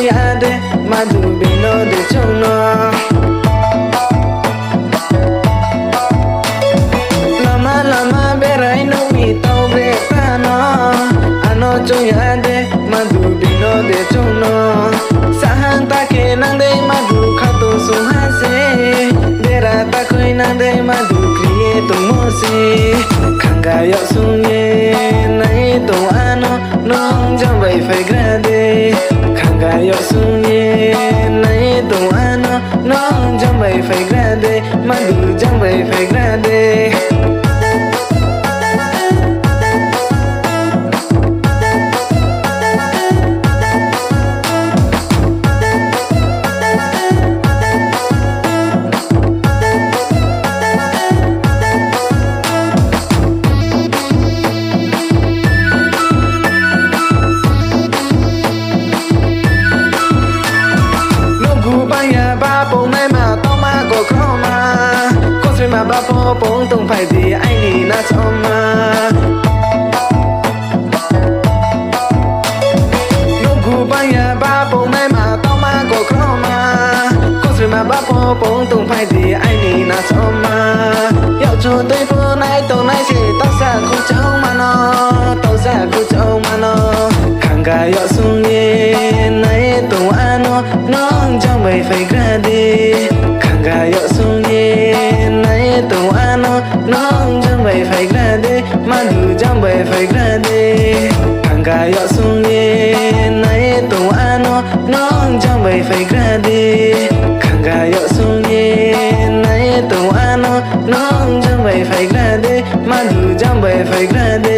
ya de madu bino de chono lama lama berai no mi tau bre tano ano cho ya de madu bino de chono sahan ta ke nang de madu khato su ha se dera ta khoi nang de madu kriye to mo se khanga yo sung ye nai to ano nong jam bai phai grade khanga yo sung ye nai to ano nong jam bai phai grade madu jam bai phai grade mà ba po bóng tung phải thì ai nì na cho mà lúc gu ba ya ba bóng này mà tao mà có khó mà có gì mà ba po bóng tung phải thì ai nì na cho mà dạo cho tới phố này tàu này chỉ tao xa khu châu mà nó tao xa khu châu mà nó khang ga dạo xuống ye này tàu ano nó cho mày phải ra đi khang ga dạo xuống ye to ano nong jam bai phai grade madu jam bai phai grade khanga yo sung ye nai to ano nong jam bai phai grade khanga yo sung ye nai to ano nong jam bai phai grade madu jam bai phai grade